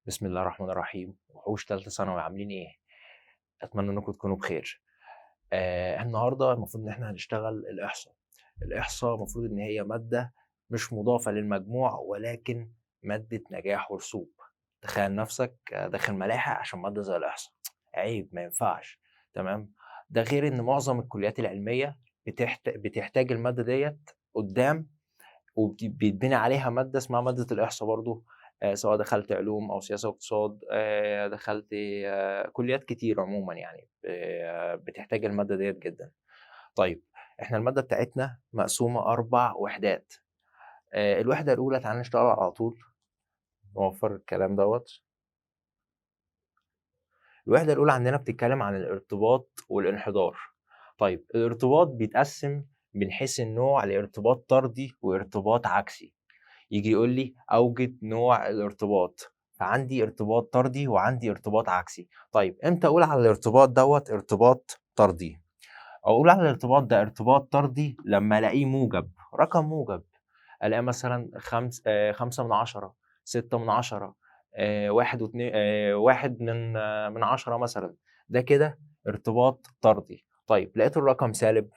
بسم الله الرحمن الرحيم. وحوش تالتة ثانوي عاملين ايه؟ اتمنى انكم تكونوا بخير. النهارده المفروض ان احنا هنشتغل الاحصاء. الاحصاء المفروض ان هي ماده مش مضافه للمجموع، ولكن ماده نجاح ورسوب. تخيل نفسك داخل ملاحق عشان ماده زي الاحصاء. عيب، ما ينفعش. تمام. ده غير ان معظم الكليات العلميه بتحتاج الماده ديت قدام، وبيتبني عليها مادة اسمها مادة الإحصاء برضو. سواء دخلت علوم أو سياسة واقتصاد، دخلت كليات كتير عموما، يعني بتحتاج المادة ديت جدا. طيب، احنا المادة بتاعتنا مقسومة 4 وحدات. الوحدة الأولى، تعالى نشتغل على طول نوفر الكلام دوت. الوحدة الأولى عندنا بتتكلم عن الارتباط والانحدار. طيب، الارتباط بيتقسم من حيث النوع لارتباط طردي وارتباط عكسي. يجي يقول لي اوجد نوع الارتباط، فعندي ارتباط طردي وعندي ارتباط عكسي. طيب، امتى اقول على الارتباط دوت ارتباط طردي؟ اقول على الارتباط ده ارتباط طردي لما الاقيه موجب، رقم موجب. الاقي مثلا 5 من 10، 6 من 10، 1 و2، 1 من 10 مثلا. ده كده ارتباط طردي. طيب، لقيت الرقم سالب،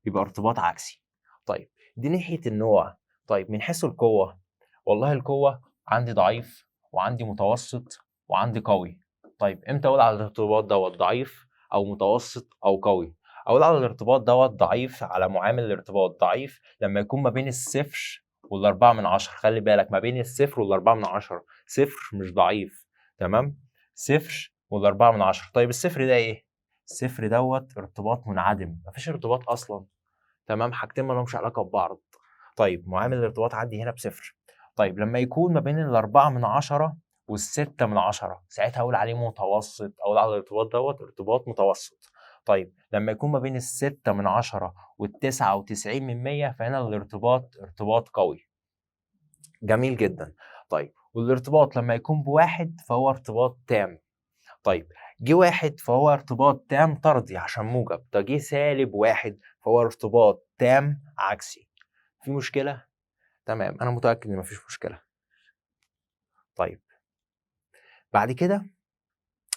يبقى ارتباط عكسي. طيب، دي ناحية النوع. طيب، من حيث القوة، والله القوة عندي ضعيف وعندي متوسط وعندي قوي. طيب، امتى اقول على الارتباط دوت ضعيف او متوسط او قوي؟ اقول على الارتباط دوت ضعيف، على معامل الارتباط ضعيف لما يكون ما بين الصفر وال4 من 10. خلي بالك، ما بين الصفر وال4 من 10. صفر مش ضعيف. تمام. صفر وال4 من 10. طيب، الصفر ده ايه؟ الصفر دوت ارتباط منعدم، مفيش ارتباط اصلا. تمام، حاجتين ما لهمش علاقه ببعض. طيب، معامل الارتباط عندي هنا بصفر. طيب، لما يكون ما بين ال4 من 10 وال6 من 10، ساعتها اقول عليه متوسط، اقول على الارتباط دوت ارتباط متوسط. طيب، لما يكون ما بين ال6 من 10 وال99 من 100، فهنا الارتباط ارتباط قوي. جميل جدا. طيب، والارتباط لما يكون بواحد فهو ارتباط تام. طيب، جه واحد فهو ارتباط تام طردي عشان موجب. ده جه -1 فهو ارتباط تام عكسي. في مشكلة؟ تمام، أنا متأكد إن مفيش مشكلة. طيب، بعد كده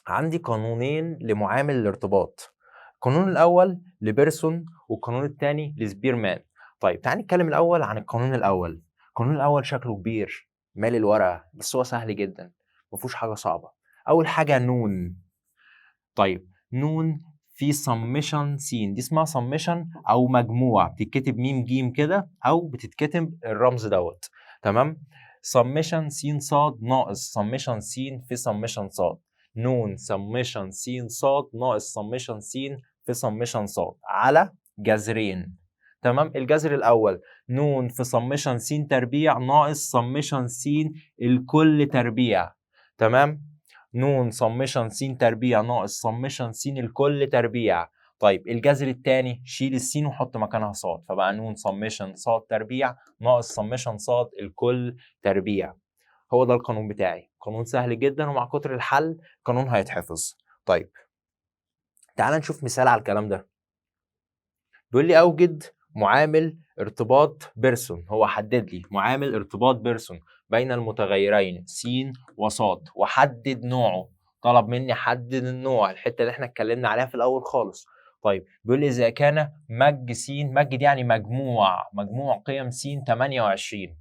عندي قانونين لمعامل الارتباط. القانون الأول لبيرسون والقانون الثاني لسبيرمان. طيب، تعالى نتكلم الأول عن القانون الأول. القانون الأول شكله كبير مال الورقة، بس هو سهل جدا، مفيهوش حاجة صعبة. أول حاجة نون. طيب، نون في سمشن س، دي اسمها سمشن او مجموع، بتتكتب م ج كده او بتتكتب الرمز دوت. تمام. سمشن س ص ناقص سمشن س في سمشن ص. نون سمشن س ص ناقص سمشن س في سمشن ص على جذرين. تمام. الجذر الاول نون في سمشن س تربيع ناقص سمشن س الكل تربيع. تمام. نون سمشن س تربيع ناقص سمشن س الكل تربيع. طيب، الجذر الثاني شيل السين وحط مكانها صاد، فبقى نون سمشن صاد تربيع ناقص سمشن صاد الكل تربيع. هو ده القانون بتاعي. قانون سهل جدا، ومع كتر الحل قانون هيتحفظ. طيب، تعال نشوف مثال على الكلام ده. بيقول لي اوجد معامل ارتباط بيرسون. هو حدد لي معامل ارتباط بيرسون بين المتغيرين س وص، وحدد نوعه. طلب مني حدد النوع، الحته اللي احنا اتكلمنا عليها في الاول خالص. طيب، بيقول لي اذا كان مج س، مج دي يعني مجموع قيم س 28.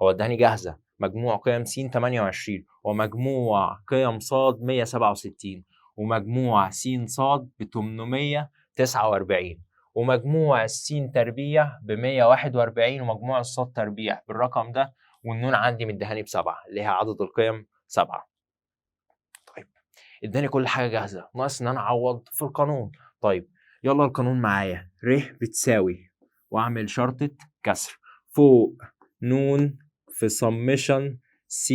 هو اداني جاهزه مجموع قيم س 28 ومجموع قيم ص 167 ومجموع س ص ب 849 ومجموع السين تربيع ب 141 ومجموع الصاد تربيع بالرقم ده، والنون عندي مديهاني ب7 اللي هي عدد القيم 7. طيب، اداني كل حاجه جاهزه، ناقص ان انا اعوض في القانون. طيب، يلا القانون معايا. ر بتساوي، واعمل شرطه كسر فوق نون في سمشن س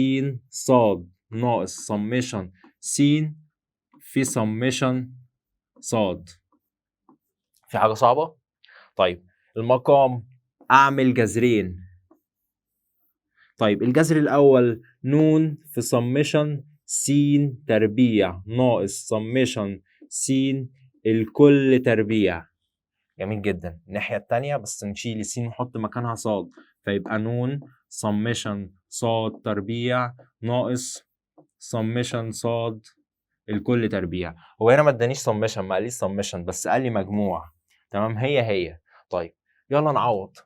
صاد ناقص سمشن س في سمشن صاد. في حاجه صعبه؟ طيب، المقام اعمل جذرين. طيب، الجذر الاول نون في سمشن س تربيع ناقص سمشن س الكل تربيع. جميل جدا. الناحيه الثانيه بس نشيل الس ونحط مكانها صاد، فيبقى نون سمشن صاد تربيع ناقص سمشن صاد الكل تربيع. هو هنا ما ادانيش سمشن، ما قاليش سمشن، بس قال لي مجموع. تمام، هي. طيب يلا نعوض.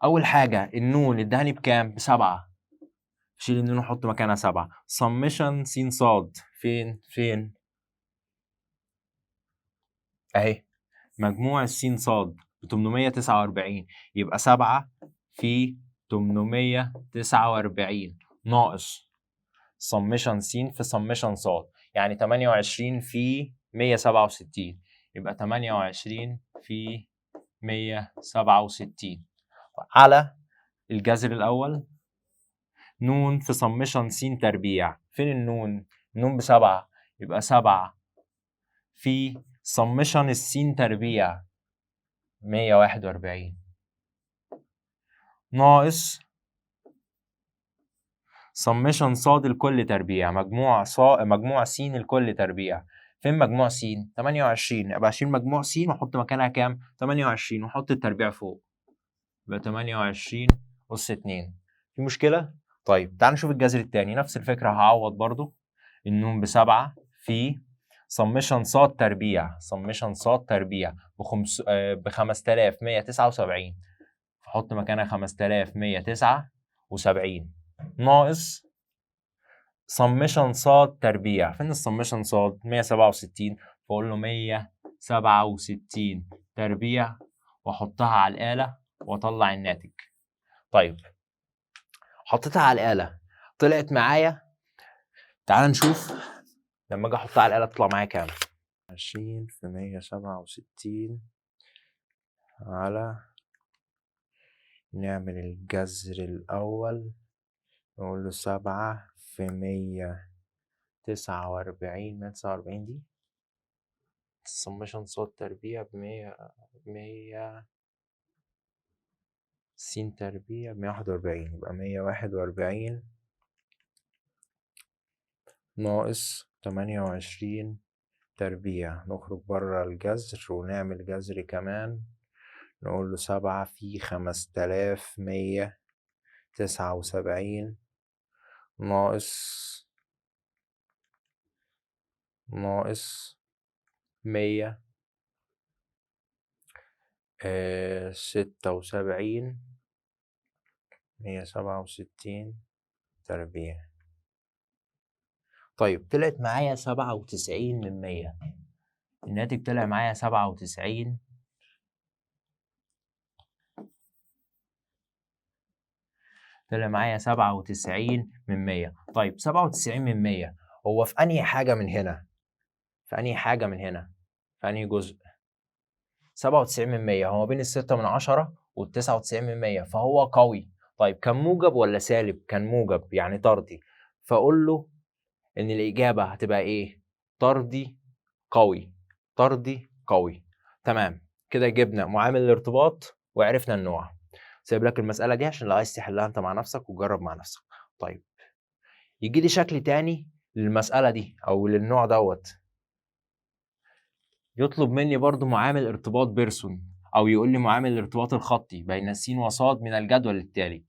اول حاجه النون اداني بكام؟ ب7. شيل النون وحط مكانها 7. سمشن س صاد فين اهي. مجموع السين صاد ب 849، يبقى 7 في 849 ناقص سمشن س في سمشن صاد، يعني 28 في 167، يبقى 28 في 167 على الجذر الأول نون في سمشن س تربيع. فين النون؟ النون ب7، يبقى 7 في سمشن السين تربيع 141 ناقص سمشن صاد الكل تربيع مجموع س الكل تربيع. فين مجموع س؟ 28، يبقى اشيل مجموع س واحط مكانها كام؟ 28 واحط التربيع فوق، يبقى 28 أس 2. في مشكلة؟ طيب تعال نشوف الجذر التاني. نفس الفكرة، هعوض برضو. النون ب7 في سمشن صاد تربيع ب 5179، فحط مكانها 5179 ناقص سمشن صاد تربيع. فين السمشن صاد؟ 167، فاقول له 167 تربيع واحطها على الآلة واطلع الناتج. طيب حطيتها على الآلة طلعت معايا. تعال نشوف لما اجي احطها على الآلة تطلع معايا كام. 20 في 167 على، نعمل الجذر الأول نقول له 7 في 149. 149 دي سمشن صاد تربيع ب100 س تربيع ب141، يبقى 141 ناقص 28 تربيع. نخرج بره الجذر ونعمل جذر كمان، نقول له 7 في 5179 ناقص 176 167 تربيع. طيب طلعت معايا 97 من 100. الناتج طلع معايا 97 من 100. طيب 97 من 100 هو في أنهي حاجة من هنا؟ في أنهي جزء؟ 97 من 100 هو بين ال6 وال99 من 100، فهو قوي. طيب كان موجب ولا سالب؟ كان موجب يعني طردي، فأقول له إن الإجابة هتبقى إيه؟ طردي قوي. تمام، كده جبنا معامل الارتباط وعرفنا النوع. سايب لك المسألة دي عشان لو عايز تحلها أنت مع نفسك وتجرب مع نفسك. طيب يجي لي شكل تاني للمسألة دي أو للنوع دوت، يطلب مني برضو معامل ارتباط بيرسون، أو يقول لي معامل الارتباط الخطي بين س وص من الجدول التالي.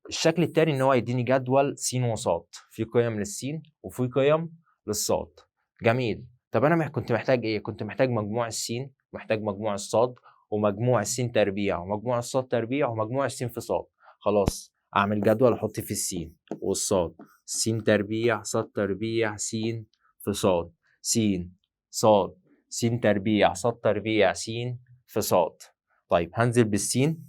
الشكل التاني إن هو يديني جدول س وص، في قيم للسين وفي قيم للصاد. جميل. طب أنا كنت محتاج إيه؟ كنت محتاج مجموع السين، محتاج مجموع الصاد، ومجموع السين تربيع، ومجموع الصاد تربيع، ومجموع السين في صاد. خلاص أعمل جدول أحط فيه السين والصاد. سين تربيع صاد تربيع سين في صاد، سين صاد سين تربيع صاد تربيع سين في صاد. طيب هنزل بالسين،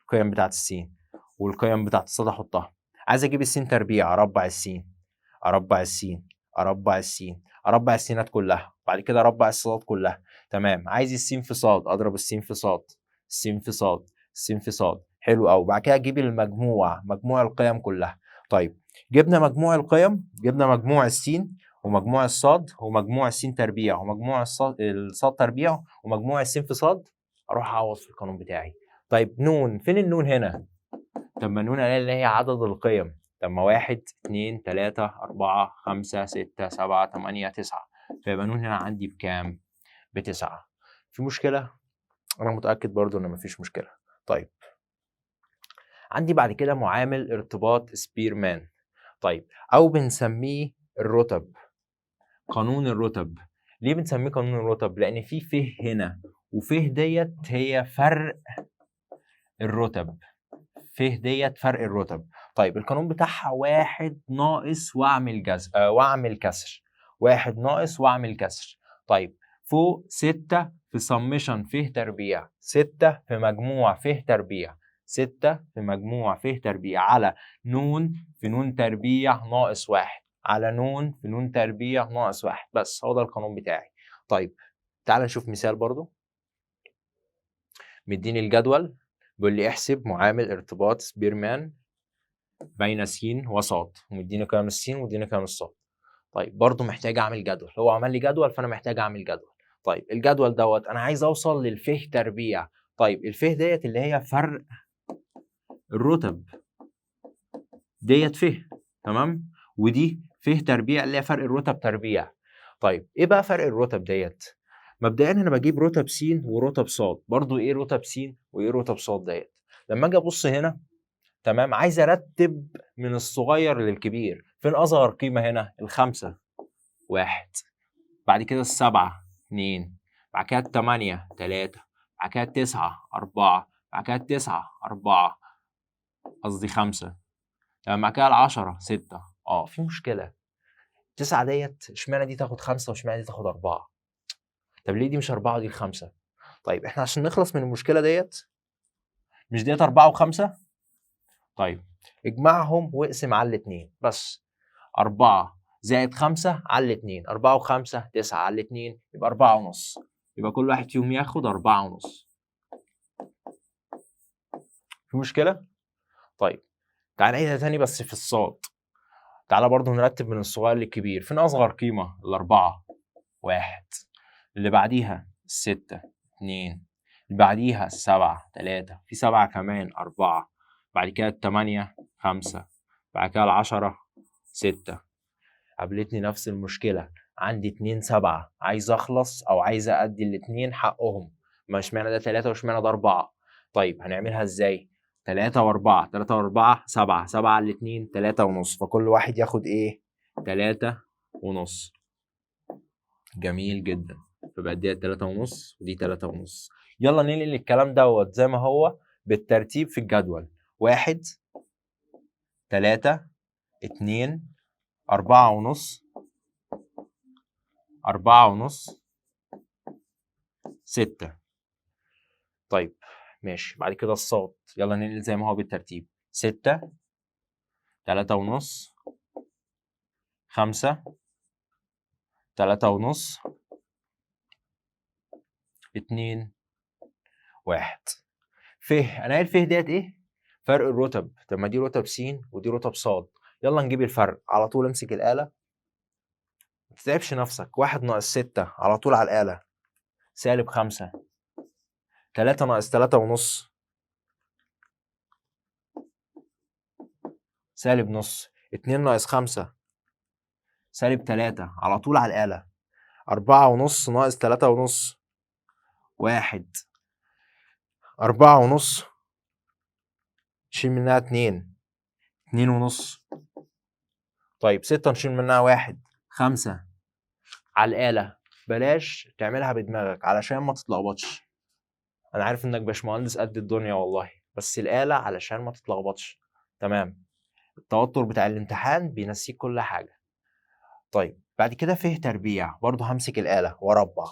القيم بتاعت السين، والقيم بتاعت الصاد احطها. عايز اجيب السين تربيع، اربع السينات كلها، بعد كده اربع الصادات كلها. تمام. عايز السين في صاد، اضرب السين في صاد، السين في صاد. حلو قوي. بعد كده اجيب مجموع القيم كلها. طيب جبنا مجموع القيم، جبنا مجموع السين ومجموع الصاد ومجموع السين تربيع ومجموع الصاد تربيع ومجموع السين في صاد، اروح اعوض في القانون بتاعي. طيب نون، فين النون هنا؟ طب ما النون اللي هي عدد القيم. طب ما 1 2 3 4 5 6 7 8 9، فيبقى النون هنا عندي بكام؟ ب9. في مشكلة؟ أنا متأكد برضو إن مفيش مشكلة. طيب عندي بعد كده معامل ارتباط سبيرمان. طيب او بنسميه الرتب، قانون الرتب. ليه بنسميه قانون الرتب؟ لان في ف هنا، وف ديت هي فرق الرتب، ف ديت فرق الرتب. طيب القانون بتاعها واحد ناقص واعمل جذر واعمل كسر، واحد ناقص واعمل كسر. طيب فوق 6 في سمشن ف تربيع، 6 في مجموع ف تربيع، 6 في مجموع ف تربيع على نون في نون تربيع ناقص واحد، على نون في نون تربيع ناقص واحد. بس هو ده القانون بتاعي. طيب تعال نشوف مثال برضو. مديني الجدول بيقول لي احسب معامل ارتباط سبيرمان بين س وص، ومديني كام الس ومديني كام الص. طيب برضو محتاج اعمل جدول، هو عمل لي جدول فانا محتاج اعمل جدول. طيب الجدول دوت انا عايز اوصل للف تربيع. طيب الف ديت اللي هي فرق الرتب ديت ف، تمام، ودي ف تربيع اللي هي فرق الرتب تربيع. طيب ايه بقى فرق الرتب ديت؟ مبدئيا انا بجيب رتب س ورتب ص. برضو ايه رتب س وايه رتب ص ديت؟ لما اجي ابص هنا، تمام، عايز ارتب من الصغير للكبير. فين اصغر قيمه هنا؟ الخمسه، واحد، بعد كده السبعه، اتنين، بعد كده التمانيه، تلاته، بعد كده التسعه، اربعه، بعد كده التسعه، اربعه، قصدي خمسه، تمام، بعد كده العشره، سته. في مشكله، التسعه ديت اشمعنى دي تاخد خمسه واشمعنى دي تاخد اربعه؟ طب ليه دي مش اربعه ودي الخمسه؟ طيب احنا عشان نخلص من المشكله ديت، مش ديت اربعه وخمسه؟ طيب اجمعهم واقسم على الاتنين بس. 4 زائد 5 على الاتنين، 4 و5 9 على الاتنين، يبقى 4 ونص. يبقى كل واحد فيهم ياخد 4 ونص. في مشكلة؟ طيب تعالى نعيدها تاني بس في الصاد. تعالى برضو نرتب من الصغير للكبير. فين أصغر قيمة؟ الأربعة، واحد، اللي بعديها الستة، اتنين، اللي بعديها السبعة، تلاتة، في سبعة كمان، أربعة، بعد كده التمانية، خمسة، بعد كده العشرة، ستة. قابلتني نفس المشكلة، عندي 2 7، عايز اخلص او عايز ادي الاتنين حقهم. ما اشمعنى ده 3 واشمعنى ده 4؟ طيب هنعملها ازاي؟ 3 و4، 3 و4 7، 7 على الاتنين 3 ونص، فكل واحد ياخد ايه؟ 3 ونص. جميل جدا، فبقى دي 3 ونص ودي 3 ونص. يلا ننقل الكلام دوت زي ما هو بالترتيب في الجدول. 1، 3، 2، 4 ونص، 4 ونص، 6. طيب ماشي، بعد كده الصاد. يلا ننقل زي ما هو بالترتيب. 6، 3 ونص، 5، 3 ونص، 2، 1. ف، انا قايل ف ديت ايه؟ فرق الرتب. طب ما دي رتب س ودي رتب ص. يلا نجيب الفرق على طول. امسك الآلة، ما تتعبش نفسك. 1 ناقص 6 على طول على الآلة، -5. 3 ناقص 3 ونص، -نص. 2 ناقص 5، -3 على طول على الآلة. 4 ونص ناقص 3 ونص، 1. 4 ونص، نشيل منها 2، 2 ونص. طيب 6 نشيل منها 1، 5. على الآلة، بلاش تعملها بدماغك علشان ما تتلخبطش. أنا عارف إنك باشمهندس قد الدنيا والله، بس الآلة علشان ما تتلخبطش. تمام، التوتر بتاع الامتحان بينسيك كل حاجة. طيب بعد كده فيه تربيع، برضه همسك الآلة وأربع.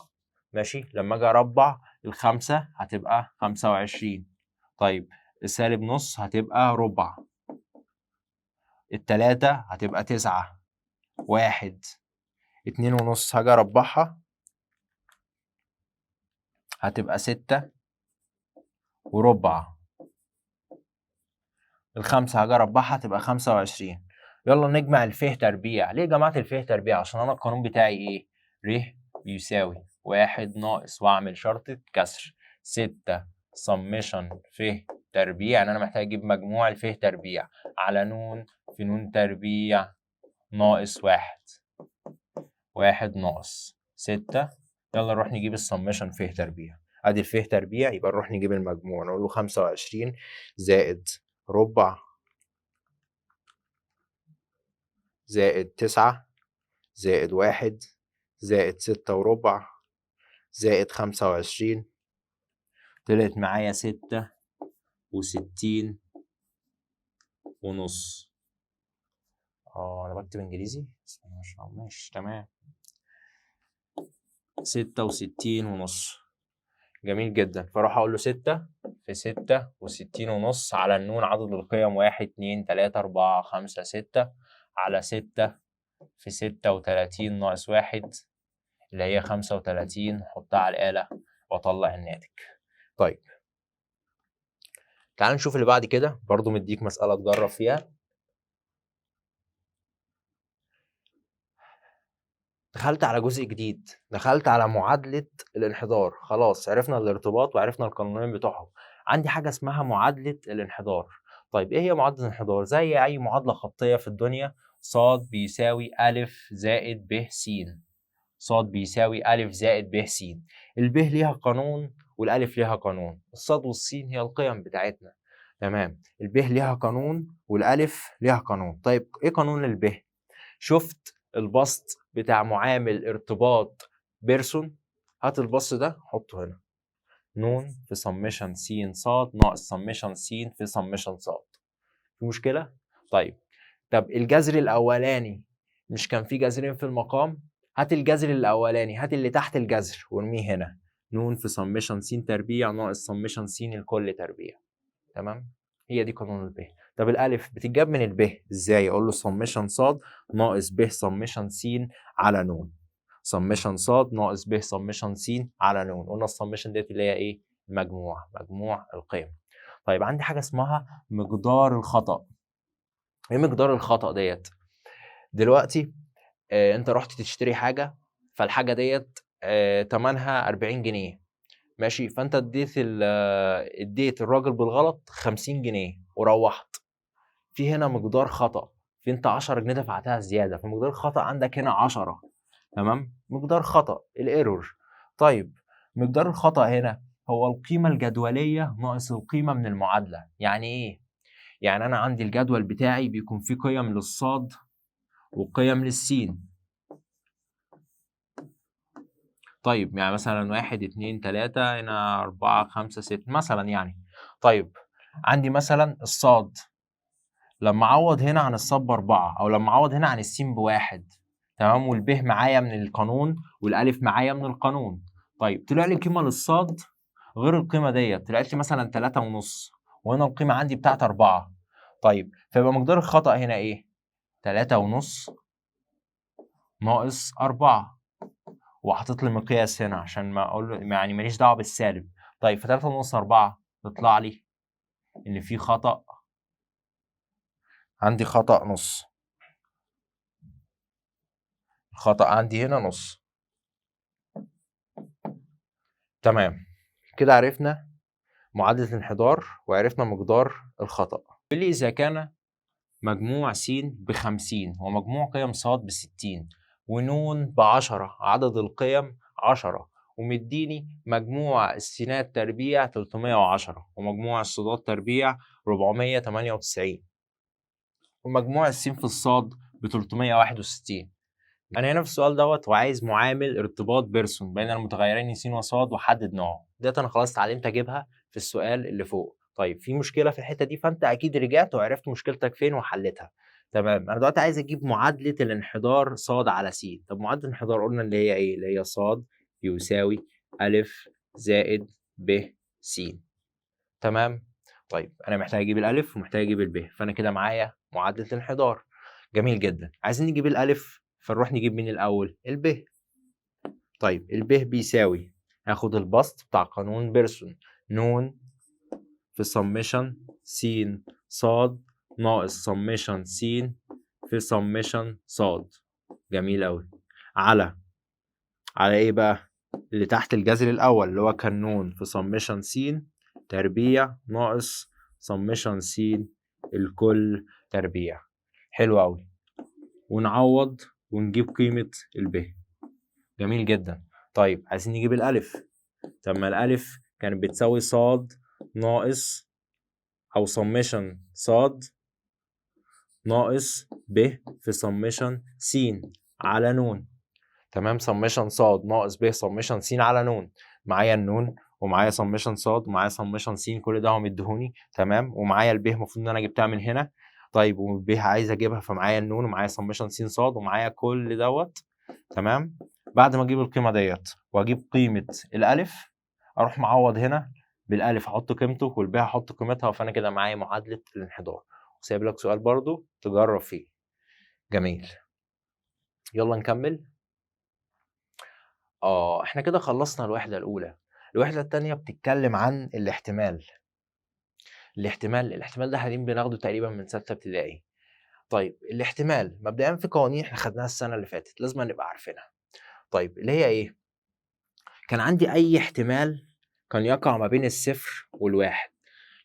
ماشي، لما أجي أربع الخمسة هتبقى 25. طيب -نص هتبقى ربع، التلاتة هتبقى 9، 1. 2 ونص هاجي أربعها هتبقى 6 وربع، الخمسة هاجي أربعها تبقى 25. يلا نجمع الفيه تربيع. ليه جمعت الفيه تربيع؟ عشان أنا القانون بتاعي إيه؟ ر بيساوي 1 ناقص وأعمل شرطة كسر 6 سمشن فيه تربيع، يعني أنا محتاج أجيب مجموع الفيه تربيع على نون في نون تربيع ناقص 1، 1 ناقص 6. يلا نروح نجيب السمشن فيه تربيع. ادي الفيه تربيع، يبقى نروح نجيب المجموع، نقول له 25 زائد ربع زائد 9 زائد 1 زائد 6 وربع زائد 25. طلعت معايا 66 ونص. انا بكتب انجليزي، ماشي تمام. 66 ونص. جميل جدا. فاروح اقول له 6 في 66 ونص على النون عدد القيم 1 2 3 4 5 6 على 6 في 36 ناقص 1 اللي هي 35. احطها على الآلة واطلع الناتج. طيب تعال نشوف اللي بعد كده، برضو مديك مسألة تجرب فيها. دخلت على جزء جديد، دخلت على معادلة الانحدار. خلاص عرفنا الارتباط وعرفنا القانونين بتوعهم. عندي حاجة اسمها معادلة الانحدار. طيب ايه هي معادلة الانحدار؟ زي اي معادلة خطية في الدنيا، ص بيساوي أ زائد ب س. ص بيساوي أ زائد ب س. الب ليها قانون والألف ليها قانون، الصاد والسين هي القيم بتاعتنا. تمام، الب ليها قانون والألف ليها قانون. طيب ايه قانون الب؟ شفت البسط بتاع معامل ارتباط بيرسون؟ هات البسط ده حطه هنا، ن في سمشن س ص ناقص سمشن س في سمشن ص. في مشكلة؟ طيب طب الجذر الأولاني مش كان في جذرين في المقام؟ هات الجذر الأولاني، هات اللي تحت الجذر وارميه هنا، ن في سمشن س تربيع ناقص سمشن س الكل تربيع. تمام؟ هي دي قانون الب. طب الالف بتتجاب من الب ازاي؟ اقول له سمشن ص ناقص ب سمشن س على ن. سمشن ص ناقص ب سمشن س على ن. قلنا السمشن ديت اللي هي ايه؟ مجموع القيم. طيب عندي حاجه اسمها مقدار الخطا. ايه مقدار الخطا ديت؟ دلوقتي انت رحت تشتري حاجه، فالحاجه ديت تمنها 40 جنيه، ماشي، فانت اديت الراجل بالغلط 50 جنيه وروحت. في هنا مقدار خطأ، في انت 10 جنيه دفعتها زياده، فمقدار الخطأ عندك هنا 10. تمام، مقدار خطأ الايرور. طيب مقدار الخطأ هنا هو القيمه الجدوليه ناقص القيمه من المعادله. يعني ايه؟ يعني انا عندي الجدول بتاعي بيكون فيه قيم للصاد وقيم للسين. طيب يعني مثلا 1 2 3 هنا 4 5 6 مثلا يعني. طيب عندي مثلا الصاد لما اعوض هنا عن الصاد ب4 او لما اعوض هنا عن السين ب1، تمام، والب معايا من القانون والالف معايا من القانون. طيب طلع لي قيمه للصاد غير القيمه ديت، طلعت لي مثلا 3 ونص، وهنا القيمه عندي بتاعت 4. طيب فيبقى مقدار الخطأ هنا ايه؟ 3 ونص ناقص 4، وحاطط لي مقياس هنا عشان ما اقول له يعني ماليش دعوه بالسالب. طيب ف 3 ونص 4 تطلع لي ان في خطأ، عندي خطأ نص. الخطأ عندي هنا نص. تمام، كده عرفنا معادلة الانحدار وعرفنا مقدار الخطأ. يقول لي إذا كان مجموع س ب50 ومجموع قيم ص ب60 ونون ب10، عدد القيم 10، ومديني مجموع السينات تربيع 310 ومجموع الصادات تربيع 498 ومجموع السين في الصاد ب 361. انا هنا في السؤال دوت وعايز معامل ارتباط بيرسون بين المتغيرين س وصاد وحدد نوعه. ديت انا خلاص اتعلمت اجيبها في السؤال اللي فوق. طيب في مشكله في الحته دي، فانت اكيد رجعت وعرفت مشكلتك فين وحلتها. تمام، انا دلوقتي عايز اجيب معادله الانحدار صاد على س. طب معادله الانحدار قلنا اللي هي ايه؟ اللي هي صاد يساوي ا زائد ب س. تمام. طيب انا محتاج اجيب الالف ومحتاج اجيب الب، فانا كده معايا معادله الانحدار. جميل جدا. عايزين نجيب الالف، فنروح نجيب مين الاول؟ الب. طيب الب بيساوي، هاخد البسط بتاع قانون بيرسون، ن في سمشن س صاد ناقص سمشن س في سمشن صاد. جميل قوي. على ايه بقى؟ اللي تحت الجذر الاول اللي هو كان ن في سمشن س تربيع ناقص سمشن س الكل تربيع. حلو قوي. ونعوض ونجيب قيمة الب. جميل جدا. طيب عايزين نجيب الألف. طب ما الألف كانت بتساوي صاد ناقص او سمشن صاد ناقص ب في سمشن س على ن. تمام، سمشن صاد ناقص ب سمشن س على ن. معايا النون ومعايا سمشن صاد ومعايا سمشن س، كل ده هم مديهوني. تمام، ومعايا الب المفروض ان انا جبتها من هنا. طيب والب عايز اجيبها، فمعايا النون ومعايا سمشن س صاد ومعايا كل دوت. تمام، بعد ما اجيب القيمه ديت واجيب قيمه الالف، اروح معوض هنا بالالف احط قيمته والب هحط قيمتها، فانا كده معايا معادله الانحدار. وسايب لك سؤال برضو تجرب فيه. جميل، يلا نكمل. احنا كده خلصنا الوحده الاولى. الوحده الثانيه بتتكلم عن الاحتمال. الاحتمال ده حاليا بناخده تقريبا من 6 ابتدائي. طيب الاحتمال مبدئيا في قوانين احنا خدناها السنه اللي فاتت لازم نبقى عارفينها. طيب اللي هي ايه؟ كان عندي اي احتمال كان يقع ما بين الصفر والواحد.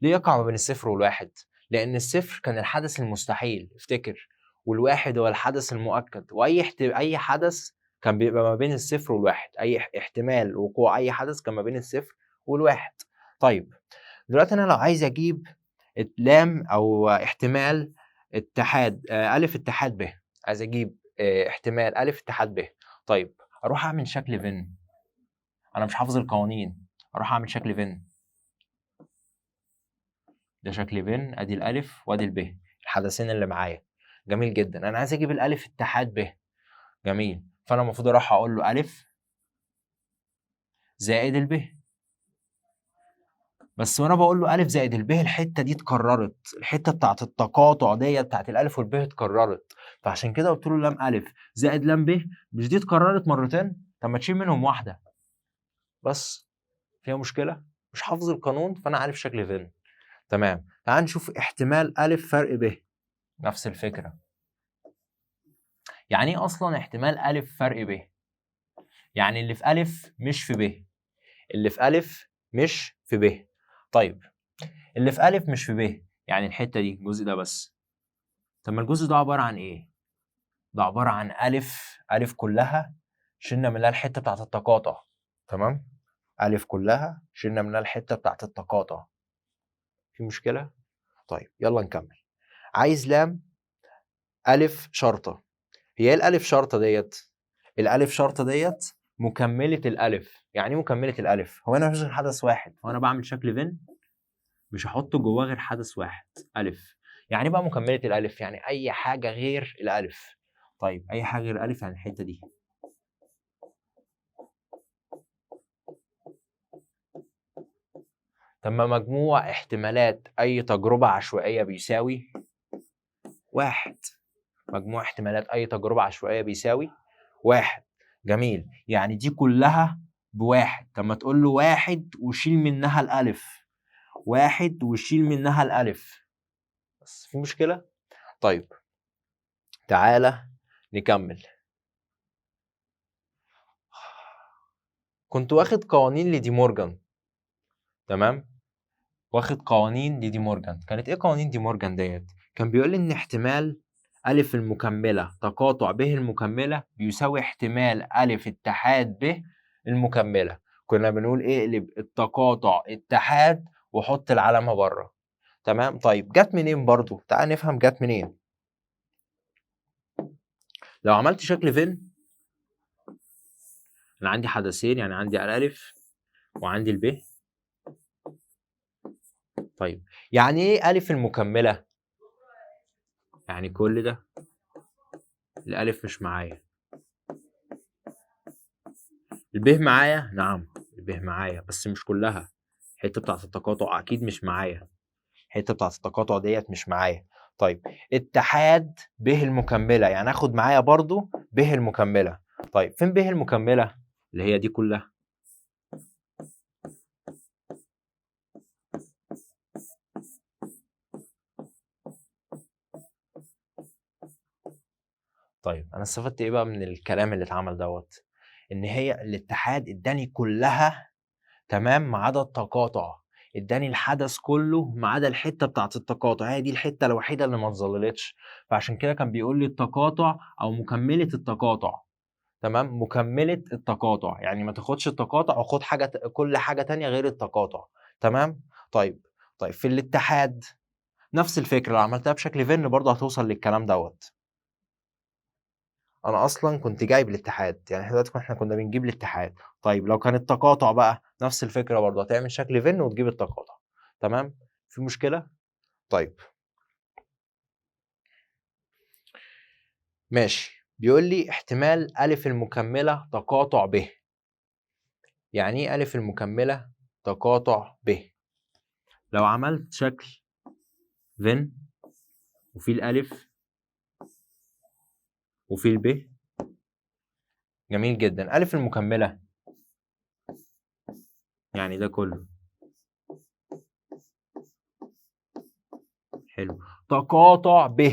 ليه يقع ما بين الصفر والواحد؟ لان الصفر كان الحدث المستحيل افتكر، والواحد هو الحدث المؤكد، واي اي حدث كان بيبقى ما بين الصفر والواحد. اي احتمال وقوع اي حدث كان ما بين الصفر والواحد. طيب دلوقتي انا لو عايز اجيب لام او احتمال اتحاد الف اتحاد ب، عايز اجيب احتمال الف اتحاد ب. طيب اروح اعمل شكل فين. انا مش حافظ القوانين، اروح اعمل شكل فين. ده شكل فين، ادي الالف وادي الب، الحدثين اللي معايا. جميل جدا، انا عايز اجيب الالف اتحاد ب. جميل، فانا المفروض اروح اقول له الف زائد الب. بس وانا بقول له الف زائد الب الحته دي اتكررت، الحته بتاعت التقاطع ديت بتاعت الالف والب اتكررت، فعشان كده قلت له لام الف زائد لام ب. مش دي اتكررت مرتين؟ طب ما تشيل منهم واحده بس. فيها مشكله؟ مش حافظ القانون فانا عارف شكل فين. تمام، تعال نشوف احتمال الف فرق ب. نفس الفكره. يعني ايه اصلا احتمال الف فرق ب؟ يعني اللي في الف مش في ب. اللي في الف مش في ب. طيب اللي في الف مش في ب يعني الحته دي الجزء ده بس. طب ما الجزء ده عباره عن ايه؟ ده عباره عن الف كلها شلنا منها الحته بتاعت التقاطع. تمام، الف كلها شلنا منها الحته بتاعت التقاطع. في مشكله؟ طيب يلا نكمل. عايز لام الف شرطه. هي ايه الالف شرطه ديت؟ الالف شرطه ديت مكمله الالف. يعني ايه مكمله الالف؟ هو انا مفيش غير حدث واحد، وانا بعمل شكل فين مش هحط جواه غير حدث واحد الف. يعني بقى مكمله الالف يعني اي حاجه غير الالف. طيب اي حاجه غير الالف يعني الحته دي. طب ما مجموع احتمالات اي تجربه عشوائيه بيساوي واحد. مجموع احتمالات اي تجربه عشوائيه بيساوي واحد. جميل، يعني دي كلها بواحد. طب ما تقول له واحد وشيل منها الالف، واحد وشيل منها الالف. بس في مشكله؟ طيب تعالى نكمل. كنت واخد قوانين لدي مورجان. تمام، واخد قوانين لدي مورجان. كانت ايه قوانين دي مورجان ديت؟ كان بيقول لي ان احتمال الف المكمله تقاطع ب المكمله بيساوي احتمال الف اتحاد ب المكمله. كنا بنقول ايه؟ اقلب التقاطع اتحاد وحط العلامه بره. تمام، طيب جت منين برضو؟ تعال نفهم جت منين. لو عملت شكل فين، انا عندي حدثين يعني عندي الالف وعندي الب. طيب يعني ايه الف المكمله؟ يعني كل ده الالف مش معايا، الب معايا. نعم الب معايا بس مش كلها. الحته بتاعت التقاطع اكيد مش معايا، الحته بتاعت التقاطع ديت مش معايا. طيب اتحاد ب المكمله يعني اخد معايا برضو ب المكمله. طيب فين ب المكمله؟ اللي هي دي كلها. طيب انا استفدت ايه بقى من الكلام اللي اتعمل دوت؟ ان هي الاتحاد اداني كلها تمام ما عدا التقاطع. اداني الحدث كله ما عدا الحته بتاعت التقاطع، هي دي الحته الوحيده اللي ما اتظللتش. فعشان كده كان بيقول لي التقاطع او مكمله التقاطع. تمام، مكمله التقاطع يعني ما تاخدش التقاطع وخد حاجه كل حاجه تانية غير التقاطع. تمام، طيب طيب في الاتحاد نفس الفكرة، لو عملتها بشكل فن برضه هتوصل للكلام دوت. أنا أصلا كنت جايب الاتحاد، يعني احنا دلوقتي احنا كنا بنجيب الاتحاد. طيب لو كان التقاطع بقى نفس الفكرة برضه، هتعمل شكل فن وتجيب التقاطع. تمام؟ في مشكلة؟ طيب ماشي. بيقول لي احتمال أ المكملة تقاطع ب. يعني ايه أ المكملة تقاطع ب؟ لو عملت شكل فن وفي الألف وفي الب، جميل جدا. أ المكملة يعني ده كله، حلو. تقاطع ب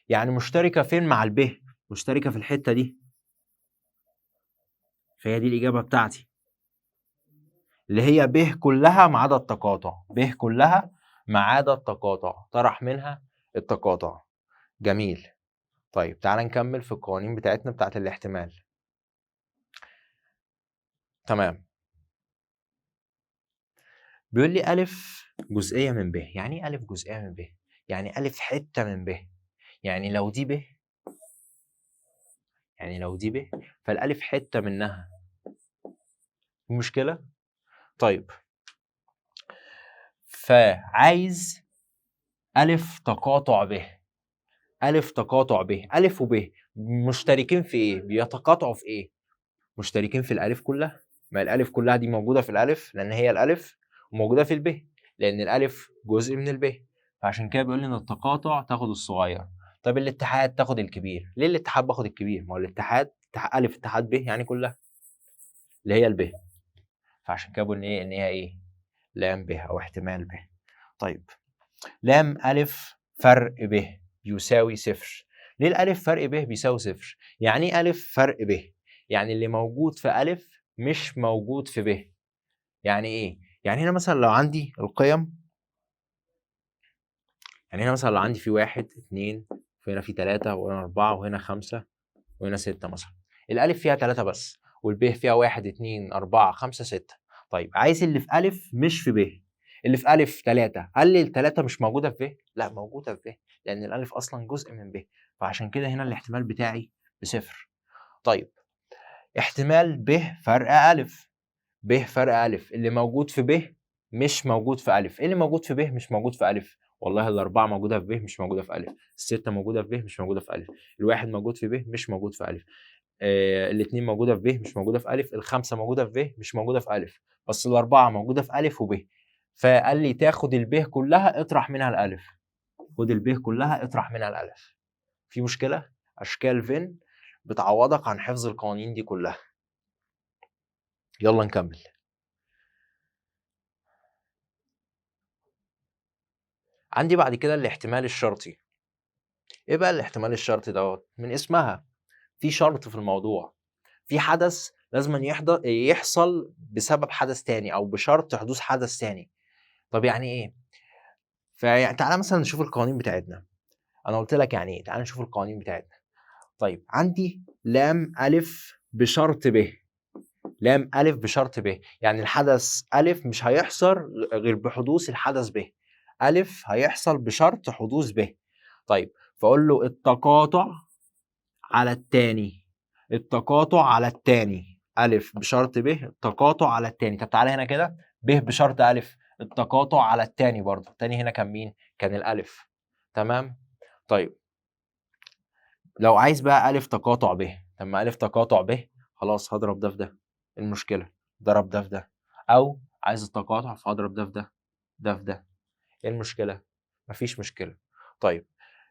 يعني مشتركة فين مع الب؟ مشتركة في الحتة دي، فهي دي الإجابة بتاعتي اللي هي ب كلها ما عدا التقاطع. ب كلها ما عدا التقاطع، طرح منها التقاطع. جميل. طيب تعال نكمل في القوانين بتاعتنا بتاعت الاحتمال. تمام. بيقول لي أ جزئية من ب. يعني ايه أ جزئية من ب؟ يعني أ حتة من ب. يعني لو دي ب، فالألف حتة منها. مشكلة؟ طيب فعايز أ تقاطع ب. أ تقاطع ب، أ وب مشتركين في إيه؟ بيتقاطعوا في إيه؟ مشتركين في الألف كلها. ما الألف كلها دي موجودة في الألف لأن هي الألف، وموجودة في الب لأن الألف جزء من الب. فعشان كده بيقول لي إن التقاطع تاخد الصغير. طب الاتحاد تاخد الكبير. ليه الاتحاد باخد الكبير؟ ما هو الاتحاد أ اتحاد ب يعني كلها اللي هي الب. فعشان كده بقول إن هي إيه؟ لام ب أو احتمال ب. طيب لام أ فرق ب يساوي صفر. ليه الألف فرق ب بيساوي صفر؟ يعني إيه أ فرق ب؟ يعني اللي موجود في أ مش موجود في ب. يعني إيه؟ يعني هنا مثلا لو عندي القيم، يعني هنا مثلا لو عندي في 1 2 وهنا في 3 وهنا 4 وهنا 5 وهنا 6 مثلا، الألف فيها 3 بس والب فيها 1 2 4 5 6. طيب عايز اللي في أ مش في ب. اللي في أ 3، هل التلاتة مش موجودة في ب؟ لا موجودة في ب لأن الألف أصلا جزء من ب. فعشان كده هنا الاحتمال بتاعي بصفر. طيب احتمال ب فرق أ. ب فرق أ اللي موجود في ب مش موجود في أ. ايه اللي موجود في ب مش موجود في أ؟ والله الأربعة موجودة في ب مش موجودة في أ. الستة موجودة في ب مش موجودة في أ. الواحد موجود في ب مش موجود في أ. الاثنين موجودة في ب مش موجودة في أ. الخمسة موجودة في ب مش موجودة في أ. بس الأربعة موجودة في أ وب. فقال لي تاخد الب كلها اطرح منها الألف. خد الب كلها اطرح منها الألف. في مشكلة؟ أشكال فين بتعوضك عن حفظ القوانين دي كلها. يلا نكمل. عندي بعد كده الاحتمال الشرطي. ايه بقى الاحتمال الشرطي دوت؟ من اسمها في شرط في الموضوع، في حدث لازم يحصل بسبب حدث تاني او بشرط حدوث حدث تاني. طب يعني ايه؟ فيعني تعالى مثلا نشوف القوانين بتاعتنا. انا قلت لك يعني ايه، تعالى نشوف القوانين بتاعتنا. طيب عندي لام أ بشرط ب. لام أ بشرط ب يعني الحدث أ مش هيحصل غير بحدوث الحدث ب. أ هيحصل بشرط حدوث ب. طيب فاقول له التقاطع على التاني. التقاطع على التاني. أ بشرط ب، التقاطع على التاني. طب تعالى هنا كده، ب بشرط أ، التقاطع على التاني برضه. التاني هنا كان مين؟ كان الألف. تمام؟ طيب لو عايز بقى أ تقاطع ب، طب ما أ تقاطع ب خلاص هضرب ده في ده. المشكلة ضرب ده في ده. أو عايز التقاطع فهضرب ده في ده، ده في ده. إيه المشكلة؟ مفيش مشكلة. طيب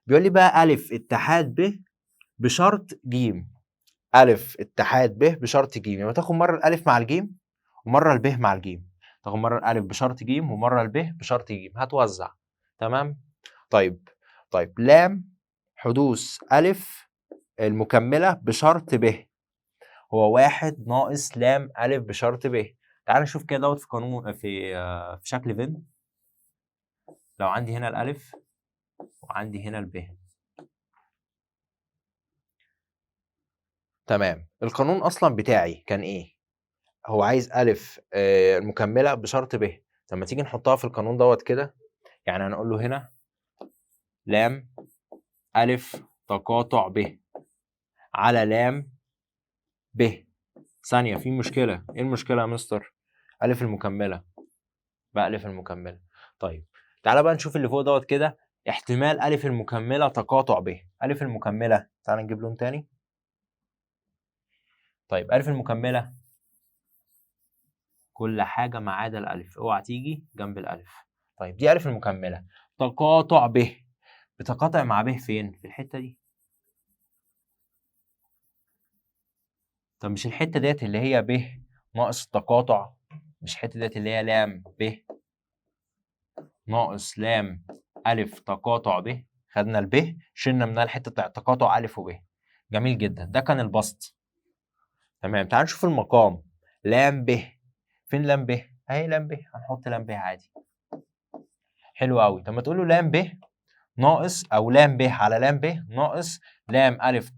بيقول لي بقى أ اتحاد ب بشرط ج. أ اتحاد ب بشرط ج، يبقى تاخد مرة الألف مع الجيم ومرة الب مع الجيم. تاخد مرة الألف بشرط ج ومرة الب بشرط ج، هتوزع. تمام؟ طيب لام حدوث أ المكملة بشرط ب هو 1 ناقص لام أ بشرط ب. تعال نشوف كده دوت في قانون في شكل فين. لو عندي هنا الألف وعندي هنا الب. تمام. القانون أصلا بتاعي كان إيه؟ هو عايز أ المكملة بشرط ب. طب ما تيجي نحطها في القانون دوت كده. يعني هنقول له هنا لام ألف تقاطع ب على لام ب. ثانية، في مشكلة. إيه المشكلة يا مستر؟ ألف المكملة، بقى ألف المكملة. طيب تعالى بقى نشوف اللي فوق دوت كده. احتمال ألف المكملة تقاطع ب. ألف المكملة، تعالى نجيب لون تاني. طيب ألف المكملة كل حاجة ما عدا الألف، اوعى تيجي جنب الألف. طيب دي ألف المكملة تقاطع ب، بتقاطع مع ب فين؟ في الحتة دي. طب مش الحتة ديت اللي هي ب ناقص التقاطع؟ مش الحتة ديت اللي هي لام ب ناقص لام ألف تقاطع ب؟ خدنا الب شلنا منها الحتة بتاعت تقاطع ألف وب. جميل جدا، ده كان البسط. تمام، تعال نشوف المقام. لام ب، فين لام ب؟ أهي لام ب، هنحط لام ب عادي. حلو أوي. طب ما تقول له لام ب ناقص، أو لام ب على لام ب ناقص لام ألف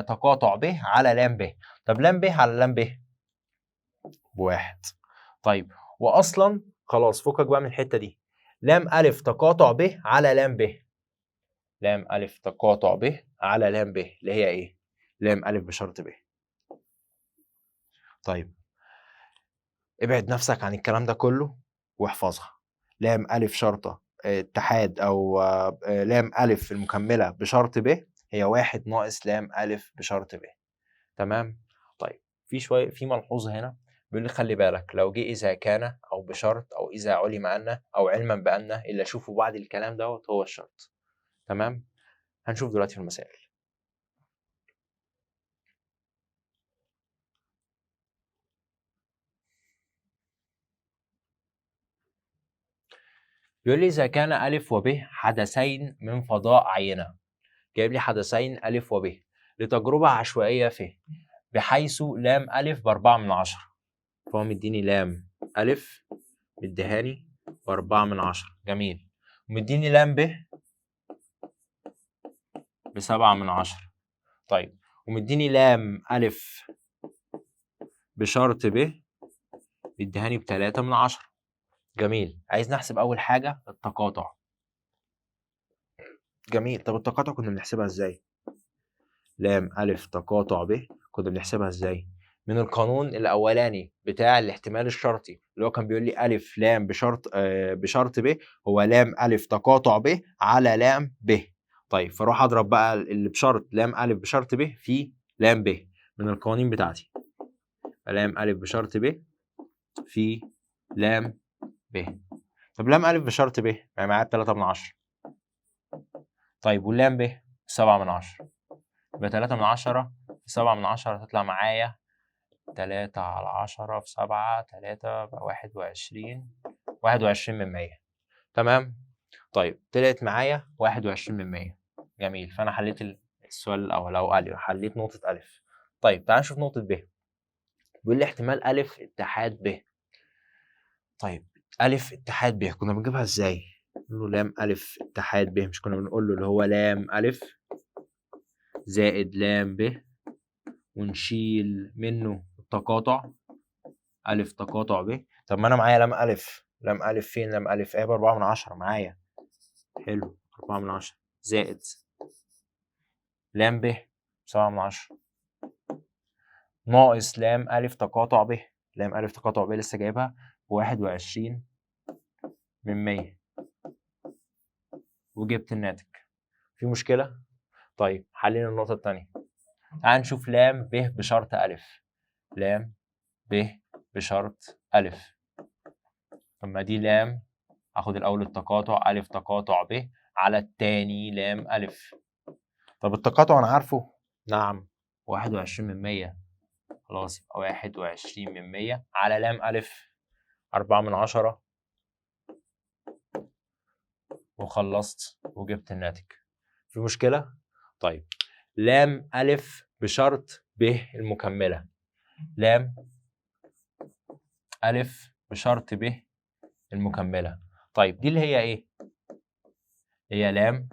تقاطع ب على لام ب. طب لام ب على لام ب بواحد. طيب وأصلا خلاص فكك بقى من الحتة دي. لام ألف تقاطع ب على لام ب، لام ألف تقاطع ب على لام ب اللي هي إيه؟ لام ألف بشرط ب. طيب ابعد نفسك عن الكلام ده كله واحفظها. لام ألف شرطة اتحاد أو لام ألف المكملة بشرط ب هي واحد ناقص لام ألف بشرط ب. تمام؟ طيب في ملحوظة هنا بيقول لي خلي بالك لو جه إذا كان أو بشرط أو إذا علم أن أو علما بأن اللي أشوفه بعد الكلام دوت هو الشرط. تمام؟ هنشوف دلوقتي في المسائل. بيقول لي إذا كان ألف وب حدثين من فضاء عينة. جايب لي حدثين ألف وب لتجربة عشوائية ف، بحيث لام ألف بأربعة من عشرة. فهو مديني لام ألف مديهاني بأربعة من عشرة. جميل. ومديني لام ب بسبعة من عشرة. طيب ومديني لام ألف بشرط ب مديهاني بتلاتة من عشرة. جميل. عايز نحسب أول حاجة التقاطع. جميل. طب التقاطع كنا بنحسبها ازاي؟ لام ألف تقاطع ب كنا بنحسبها ازاي؟ من القانون الأولاني بتاع الاحتمال الشرطي اللي هو كان بيقول لي ألف لام بشرط ب هو لام ألف تقاطع ب على لام ب. طيب فاروح أضرب بقى اللي بشرط لام ألف بشرط ب في لام ب من القوانين بتاعتي. لام ألف بشرط ب في لام ب. طب لام ألف بشرط ب يعني معايا بتلاتة من عشرة. طيب واللام ب سبعة من عشرة. يبقى تلاتة من عشرة في سبعة من عشرة تطلع معايا تلاتة على عشرة في سبعة، تلاتة بقى واحد وعشرين، واحد وعشرين من مية. تمام؟ طيب طلعت معايا واحد وعشرين من مية. جميل. فأنا حليت السؤال الأول أو ألف، حليت نقطة ألف. طيب تعال نشوف نقطة ب. بيقول لي احتمال ألف اتحاد ب. طيب ألف اتحاد ب كنا بنجيبها إزاي؟ نقول له لام ألف اتحاد ب، مش كنا بنقول له اللي هو لام ألف زائد لام ب ونشيل منه التقاطع ألف تقاطع ب. طب ما أنا معايا لام ألف، لام ألف فين؟ لام ألف إيه بأربعة من عشرة معايا. حلو، أربعة من عشرة زائد لام ب سبعة من عشرة ناقص لام ألف تقاطع ب. لام ألف تقاطع ب لسه جايبها بواحد وعشرين من مية وجبت الناتج. في مشكلة؟ طيب حلينا النقطة التانية. تعال نشوف لام ب بشرط ألف. لام ب بشرط ألف. لما دي لام اخد الاول التقاطع ألف تقاطع ب على التاني لام ألف. طب التقاطع انا عارفه؟ نعم، واحد وعشرين من مية. خلاص يبقى واحد وعشرين من مية على لام ألف أربعة من عشرة وخلصت وجبت الناتج. في مشكلة؟ طيب لام ألف بشرط ب المكملة. لام ألف بشرط ب المكملة. طيب دي اللي هي إيه؟ هي لام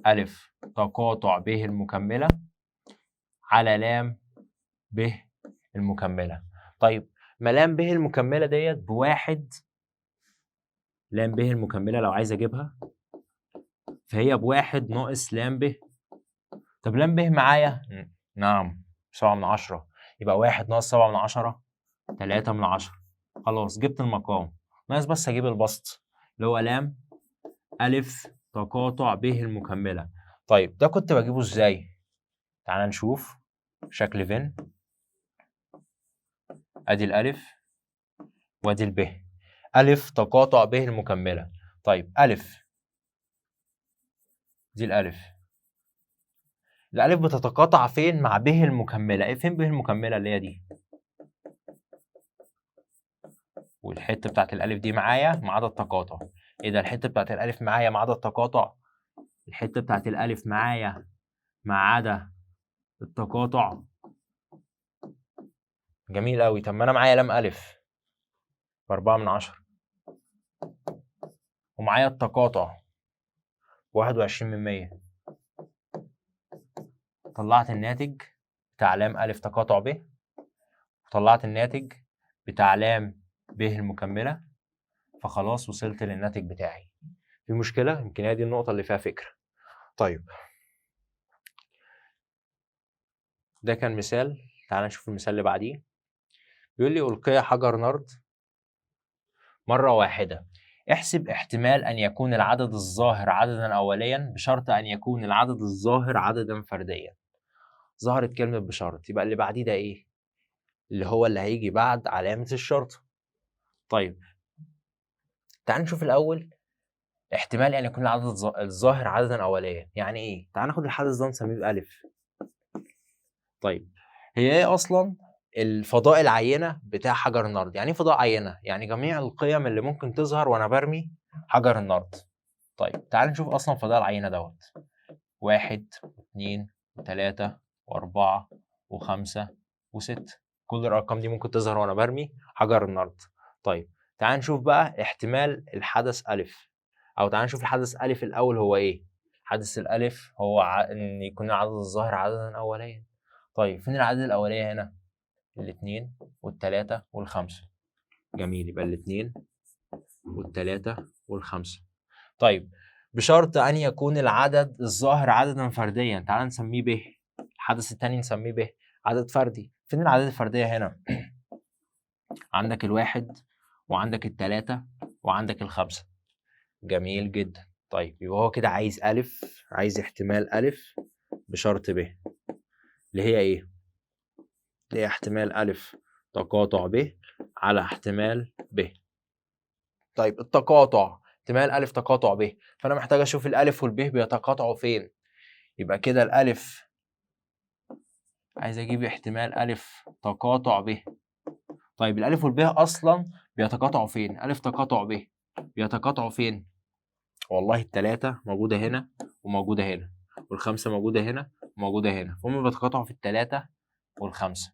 ألف تقاطع ب المكملة على لام ب المكملة. طيب ما لام ب المكملة ديت بواحد، لام ب المكملة لو عايز أجيبها فهي بواحد ناقص لام ب. طب لام ب معايا؟ نعم 7/10. يبقى 1 ناقص 7/10 3/10. خلاص جبت المقام، ناقص بس اجيب البسط اللي هو لام ألف تقاطع ب المكملة. طيب ده كنت بجيبه ازاي؟ تعال نشوف شكل فين. ادي الألف وادي الب. ألف تقاطع ب المكملة. طيب ألف، دي الألف. الألف بتتقاطع فين مع ب المكملة؟ إيه فين ب المكملة اللي هي دي؟ والحتة بتاعت الألف دي معايا ما عدا التقاطع. إيه ده الحتة بتاعت الألف معايا ما عدا التقاطع؟ الحتة بتاعت الألف معايا ما عدا التقاطع. جميل أوي. طب ما أنا معايا لام ألف ب4/10 ومعايا التقاطع 21%. طلعت الناتج بتاع لام ألف تقاطع ب، وطلعت الناتج بتاع لام ب المكملة، فخلاص وصلت للناتج بتاعي. في مشكلة؟ يمكن هي دي النقطة اللي فيها فكرة. طيب ده كان مثال. تعال نشوف المثال اللي بعديه. بيقول لي ألقي حجر نرد مرة واحدة، احسب احتمال أن يكون العدد الظاهر عددا أوليا بشرط أن يكون العدد الظاهر عددا فرديا. ظهرت كلمة بشرط، يبقى اللي بعديه ده إيه؟ اللي هو اللي هيجي بعد علامة الشرط. طيب تعال نشوف الأول احتمال أن يكون العدد الظاهر عددا أوليا يعني إيه؟ تعال ناخد الحدث ده نسميه بألف. طيب هي إيه أصلا الفضاء العينة بتاع حجر النرد؟ يعني إيه فضاء عينة؟ يعني جميع القيم اللي ممكن تظهر وأنا برمي حجر النرد. طيب تعال نشوف أصلا فضاء العينة دوت 1 و2 و3 و4 و5 و6. كل الأرقام دي ممكن تظهر وأنا برمي حجر النرد. طيب تعال نشوف بقى احتمال الحدث ألف، أو تعال نشوف الحدث ألف الأول هو إيه؟ حدث الألف هو إن يكون العدد الظاهر عددا أوليا. طيب فين العدد الأولية هنا؟ الاتنين والتلاتة والخمسة. جميل، يبقى الاتنين والتلاتة والخمسة. طيب بشرط أن يكون العدد الظاهر عددا فرديا، تعال نسميه ب. الحدث التاني نسميه ب، عدد فردي. فين الأعداد الفردية هنا؟ عندك الواحد وعندك التلاتة وعندك الخمسة. جميل جدا. طيب يبقى هو كده عايز ألف، عايز احتمال ألف بشرط ب، اللي هي إيه؟ اللي هي احتمال ألف تقاطع ب على احتمال ب. طيب التقاطع احتمال ألف تقاطع ب، فأنا محتاج أشوف الألف والب بيتقاطعوا فين. يبقى كده الألف عايز أجيب احتمال ألف تقاطع ب. طيب الألف والب أصلا بيتقاطعوا فين؟ ألف تقاطع ب بيتقاطعوا فين؟ والله التلاتة موجودة هنا وموجودة هنا، والخمسة موجودة هنا وموجودة هنا، فهم بيتقاطعوا في التلاتة والخمسة.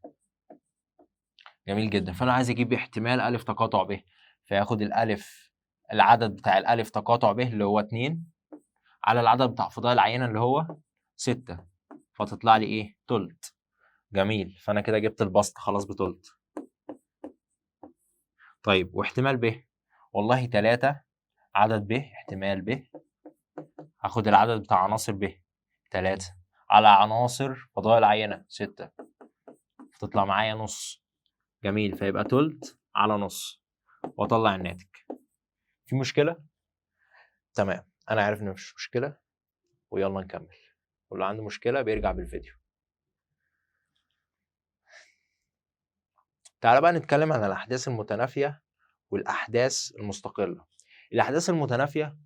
جميل جدا. فأنا عايز أجيب احتمال ألف تقاطع ب، فياخد الألف، العدد بتاع الألف تقاطع ب اللي هو 2 على العدد بتاع فضاء العينة اللي هو 6، فتطلع لي إيه؟ تلت. جميل، فأنا كده جبت البسط خلاص بتلت. طيب واحتمال ب، والله 3 عدد ب احتمال ب، هاخد العدد بتاع عناصر ب 3 على عناصر فضاء العينة 6، فتطلع معايا نص. جميل، فيبقى تلت على نص واطلع الناتج. في مشكلة؟ تمام، أنا عارف إن مفيش مشكلة، ويلا نكمل. واللي عنده مشكلة بيرجع بالفيديو. تعالى بقى نتكلم عن الأحداث المتنافية والأحداث المستقلة. الأحداث المتنافية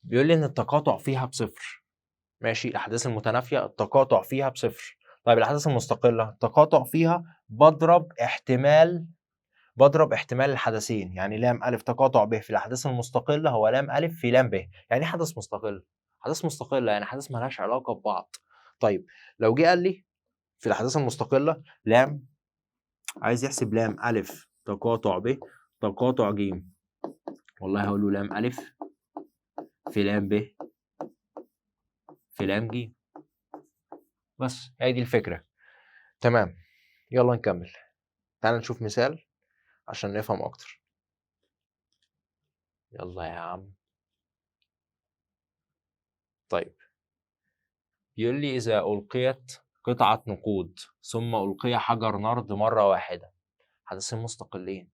بيقول لي إن التقاطع فيها بصفر. ماشي، الأحداث المتنافية التقاطع فيها بصفر. طيب الأحداث المستقلة التقاطع فيها بضرب احتمال الحدثين، يعني لام ألف تقاطع ب في الأحداث المستقلة هو لام ألف في لام ب. يعني إيه حدث مستقل؟ حدث مستقلة يعني حدث مالهاش علاقة ببعض. طيب لو جه قال لي في الأحداث المستقلة لام، عايز يحسب لام ألف تقاطع ب تقاطع ج، والله هقول له لام ألف في لام ب في لام ج. بس هي دي الفكرة. تمام، يلا نكمل. تعال نشوف مثال عشان نفهم أكتر. يلا يا عم. طيب بيقول لي إذا ألقيت قطعة نقود ثم ألقي حجر نرد مرة واحدة، حدثين مستقلين.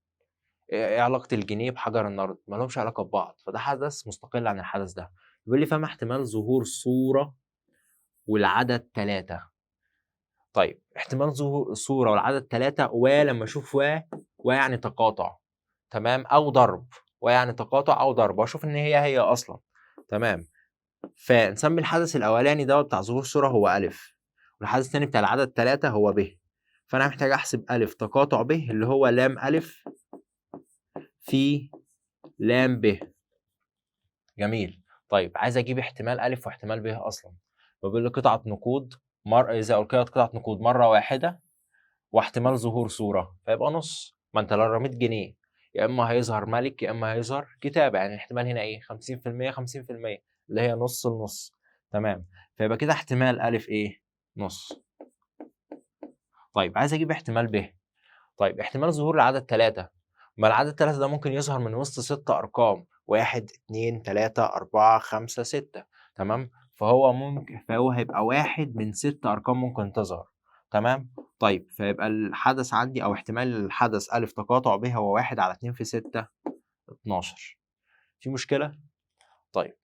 إيه علاقة الجنيه بحجر النرد؟ مالهمش علاقة ببعض، فده حدث مستقل عن الحدث ده. بيقول لي فما احتمال ظهور صورة والعدد 3. طيب احتمال ظهور الصورة والعدد 3 ولما أشوف يعني تقاطع، تمام، أو ضرب، يعني تقاطع أو ضرب، وأشوف إن هي أصلا، تمام. فنسمي الحدث الأولاني ده بتاع ظهور الصورة هو أ، والحدث الثاني بتاع العدد 3 هو ب. فأنا محتاج أحسب أ تقاطع ب اللي هو لام أ في لام ب. جميل. طيب عايز أجيب احتمال أ واحتمال ب أصلا. بقول لي قطعة نقود إذا ألقيت قطعة نقود مرة واحدة واحتمال ظهور صورة، فيبقى نص. ما أنت لو رميت جنيه يا إما هيظهر ملك يا إما هيظهر كتابة، يعني الاحتمال هنا إيه؟ 50% 50%، اللي هي نص لنص، تمام. فيبقى كده احتمال أ إيه؟ نص. طيب عايز أجيب احتمال ب. طيب احتمال ظهور العدد 3، ما العدد 3 ده ممكن يظهر من وسط 6 أرقام، 1 2 3 4 5 6، تمام. فهو هيبقى واحد من 6 أرقام ممكن تظهر، تمام. طيب فيبقى الحدث عندي أو احتمال الحدث أ تقاطع ب هو 1 على 2 في 6 12. في مشكلة؟ طيب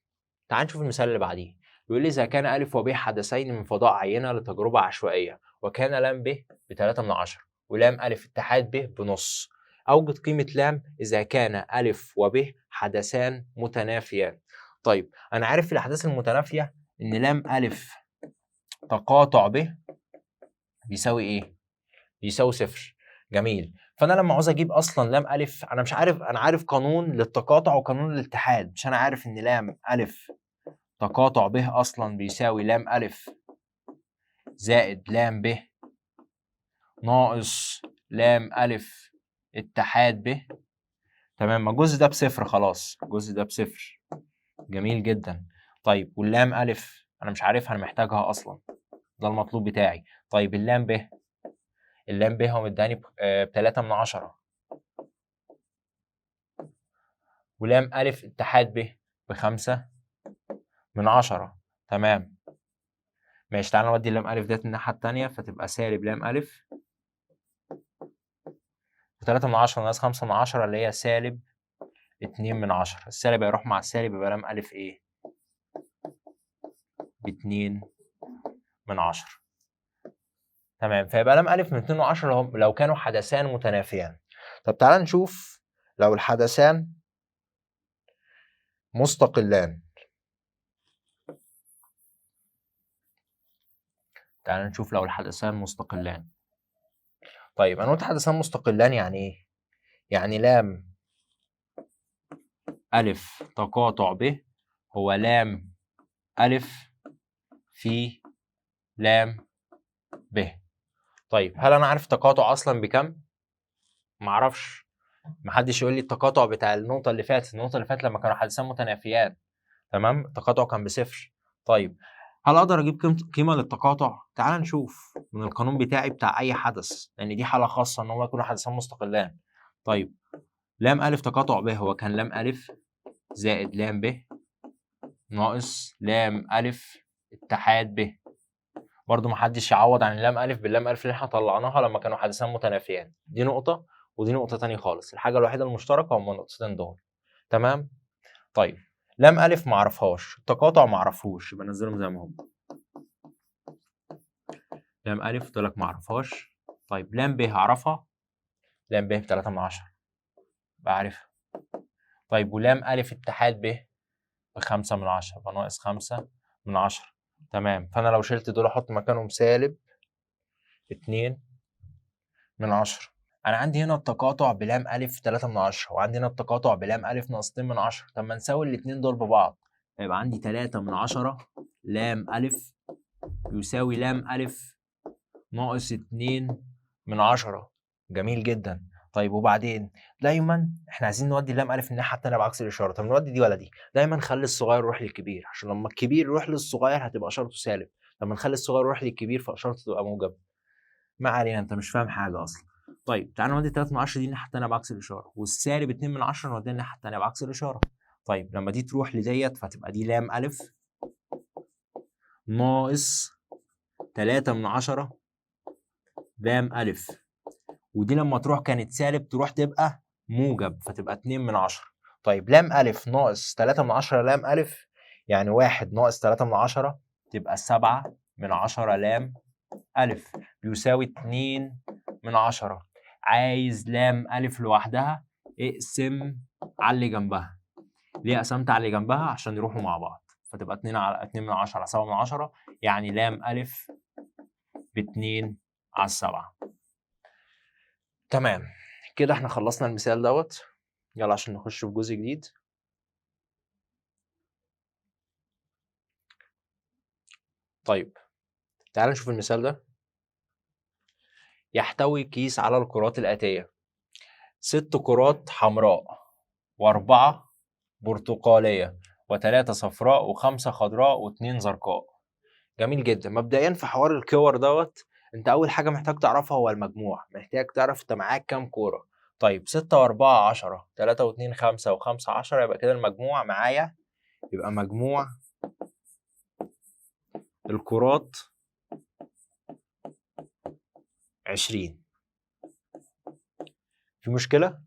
تعال نشوف المثال اللي بعديه. بيقول لي إذا كان أ وب حدثين من فضاء عينة لتجربة عشوائية، وكان لام ب ب3/10 ولام أ اتحاد ب بنص، أوجد قيمة لام إذا كان أ وب حدثان متنافيان. طيب أنا عارف في الأحداث المتنافية إن لام أ تقاطع ب بيساوي إيه؟ بيساوي 0. جميل. فأنا لما عاوز أجيب أصلا لام أ، أنا مش عارف، أنا عارف قانون للتقاطع وقانون الاتحاد، مش أنا عارف إن لام أ تقاطع ب أصلا بيساوي لام أ زائد لام ب ناقص لام أ اتحاد ب، تمام. ما الجزء ده بصفر، خلاص الجزء ده بصفر. جميل جدا. طيب واللام أ أنا مش عارفها، أنا محتاجها أصلا، ده المطلوب بتاعي. طيب اللام ب، اللام ب هو مداني ب3/10، ولام أ اتحاد ب ب5/10، تمام. ماشي، تعالى نودي اللام أ ديت الناحية التانية فتبقى سالب لام أ و3/10 ناقص 5/10 اللي هي سالب 2/10. السالب هيروح مع السالب يبقى لام أ إيه؟ ب2/10، تمام. فيبقى لام أ من 2/10 لو كانوا حدثان متنافيان. طب تعالى نشوف لو الحدثان مستقلان. تعالى نشوف لو الحدثان مستقلان. طيب أنا قلت حدثان مستقلان يعني إيه؟ يعني لام أ تقاطع ب هو لام أ في لام ب. طيب هل أنا عارف التقاطع أصلا بكام؟ معرفش. محدش يقول لي التقاطع بتاع النقطة اللي فاتت، لما كانوا حدثان متنافيان، تمام، التقاطع كان بصفر. طيب هل اقدر اجيب قيمة للتقاطع؟ تعال نشوف من القانون بتاعي بتاع اي حدث، لان دي حالة خاصة ان هو يكونوا حدثان مستقلان. طيب لام أ تقاطع ب هو كان لام أ زائد لام ب ناقص لام أ اتحاد ب. برضو محدش يعوض عن اللام أ باللام أ اللي احنا طلعناها لما كانوا حدثان متنافيان. دي نقطة ودي نقطة تانية خالص. الحاجة الوحيدة المشتركة هما النقطتين دول، تمام. طيب لام أ معرفهاش، التقاطع معرفوش، يبقى نزلهم زي ما هم. لام أ قلت لك معرفهاش. طيب لام ب هعرفها، لام ب ب3/10 بعرفها. طيب ولام أ اتحاد ب ب5/10 يبقى ناقص 5/10، تمام. فأنا لو شلت دول أحط مكانهم سالب 2/10. أنا عندي هنا التقاطع بلام أ 3/10 وعندي هنا التقاطع بلام أ ناقص 2/10. طب ما نساوي الاتنين دول ببعض، يبقى عندي 3/10 لام أ يساوي لام أ ناقص 2/10. جميل جدا. طيب وبعدين دايما احنا عايزين نودي اللام أ الناحية التانية بعكس الإشارة. طب نودي دي ولا دي؟ دايما خلي الصغير يروح للكبير، عشان لما الكبير يروح للصغير هتبقى إشارته سالب، لما نخلي الصغير يروح للكبير فإشارته تبقى موجب. ما علينا، أنت مش فاهم حاجة أصلا. طيب تعالى نودي 3/10 دي الناحية التانية بعكس الإشارة، والسالب 2/10 نوديها الناحية التانية بعكس الإشارة. طيب لما دي تروح لديت فتبقى دي لام أ ناقص 3/10 لام ألف، ودي لما تروح كانت سالب تروح تبقى موجب فتبقى 2/10. طيب لام ألف ناقص 3/10 لام ألف يعني 1 ناقص 3/10 تبقى 7/10 لام ألف بيساوي 2/10. عايز لام ألف لوحدها اقسم على اللي جنبها. ليه قسمت على اللي جنبها؟ عشان يروحوا مع بعض فتبقى 2/10 على 7/10 يعني لام ألف ب2/7. تمام كده احنا خلصنا المثال دوت. يلا عشان نخش في جزء جديد. طيب تعال نشوف المثال ده. يحتوي كيس على الكرات الآتية: 6 كرات حمراء و4 برتقالية و3 صفراء و5 خضراء و2 زرقاء. جميل جدا. مبدئيا في حوار الكور دوت انت اول حاجة محتاج تعرفها هو المجموع، محتاج تعرف انت معاك كام كورة. طيب 6 و4 10 3 و2 5 و5 10 يبقى كده المجموع معايا، يبقى مجموع الكرات 20. في مشكلة؟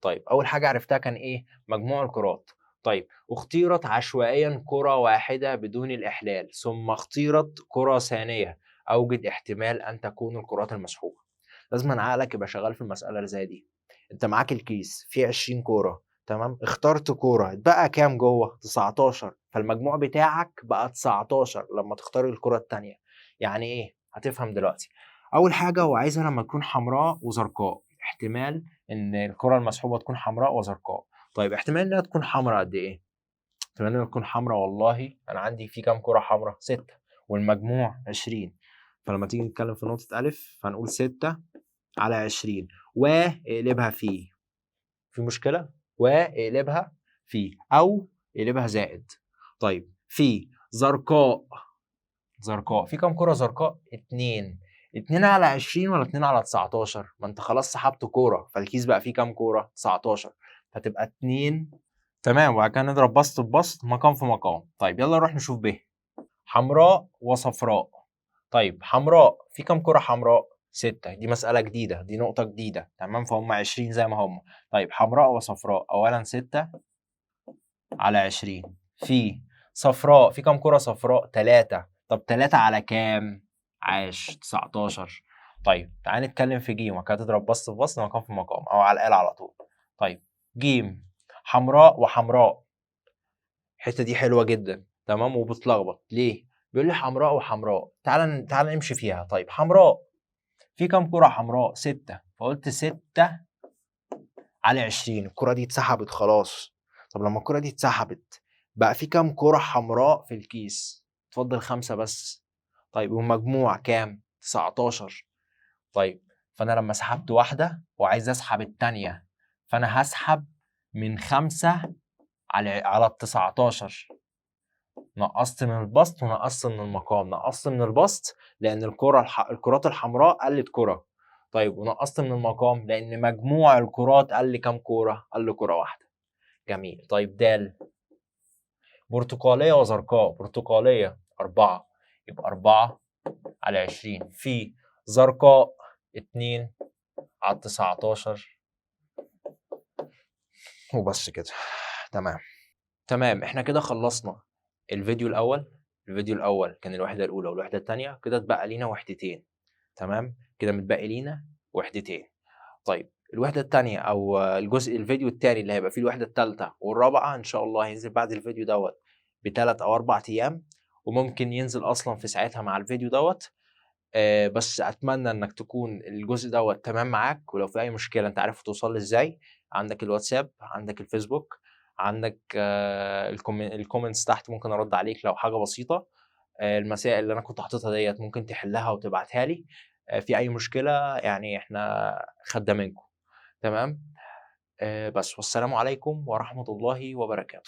طيب أول حاجة عرفتها كان إيه؟ مجموع الكرات. طيب اختيرت عشوائيا كرة واحدة بدون الإحلال ثم اختيرت كرة ثانية، أوجد احتمال أن تكون الكرات المسحوبة. لازم عقلك يبقى شغال في المسألة اللي زي دي. أنت معاك الكيس فيه 20 كورة، تمام؟ اخترت كورة اتبقى كام جوه؟ 19، فالمجموع بتاعك بقى 19 لما تختار الكرة التانية. يعني إيه؟ هتفهم دلوقتي. أول حاجة هو عايزها لما تكون حمراء وزرقاء، احتمال ان الكره المسحوبه تكون حمراء وزرقاء. طيب احتمال انها تكون حمراء قد ايه؟ احتمال انها تكون حمراء والله انا عندي في كام كره حمراء؟ 6 والمجموع 20. فلما تيجي نتكلم في نقطه الف فنقول 6 على 20 واقلبها فيه. في مشكله؟ واقلبها فيه او اقلبها زائد. طيب في زرقاء، زرقاء في كام كره زرقاء؟ 2. 2 على 20 ولا 2 على 19؟ ما انت خلاص سحبت كوره فالكيس بقى فيه كام كوره؟ 19 فتبقى 2. تمام. وبعد كده نضرب بسط ببسط مقام في مقام. طيب يلا نروح نشوف ب. حمراء وصفراء. طيب حمراء في كام كوره حمراء؟ 6. دي مسألة جديدة، دي نقطة جديدة، تمام؟ فهم 20 زي ما هم. طيب حمراء وصفراء أولا 6 على 20. في صفراء في كام كرة صفراء؟ 3. طب 3 على كام؟ عاش 19. طيب تعال نتكلم في جيم وكده تضرب بسط في بسط مقام في مقام او على الآلة على طول. طيب جيم حمراء وحمراء. الحتة دي حلوة جدا، تمام؟ وبتلخبط ليه؟ بيقول لي حمراء وحمراء. تعال نمشي فيها. طيب حمراء في كام كرة حمراء؟ 6. فقلت 6 على 20. الكرة دي اتسحبت خلاص. طب لما الكرة دي اتسحبت بقى في كام كرة حمراء في الكيس؟ اتفضل 5 بس. طيب والمجموع كام؟ 19. طيب فأنا لما سحبت واحدة وعايز أسحب التانية فأنا هسحب من 5 على 19. نقصت من البسط ونقصت من المقام. نقصت من البسط لأن الكرات الحمراء قلت كرة. طيب ونقصت من المقام لأن مجموع الكرات قل كام كورة؟ قل كرة واحدة. جميل. طيب د. برتقالية وزرقاء. برتقالية 4 يبقى 4 على 20 في زرقاء 2 على 19 وبس كده. تمام احنا كده خلصنا الفيديو الأول. الفيديو الأول كان الوحدة الأولى والوحدة التانية، كده اتبقى لينا وحدتين. تمام كده متبقي لينا وحدتين. طيب الوحدة التانية أو الفيديو التاني اللي هيبقى فيه الوحدة التالتة والرابعة إن شاء الله هينزل بعد الفيديو دوت ب3 أو 4 أيام، وممكن ينزل أصلا في ساعتها مع الفيديو دوت. بس أتمنى إنك تكون الجزء دوت تمام معاك، ولو في أي مشكلة أنت عارف توصل لي إزاي. عندك الواتساب، عندك الفيسبوك، عندك الكومنتس تحت ممكن أرد عليك لو حاجة بسيطة. المسائل اللي أنا كنت حاططها ديت ممكن تحلها وتبعتها لي. في أي مشكلة يعني إحنا خدامينكم. تمام. بس والسلام عليكم ورحمة الله وبركاته.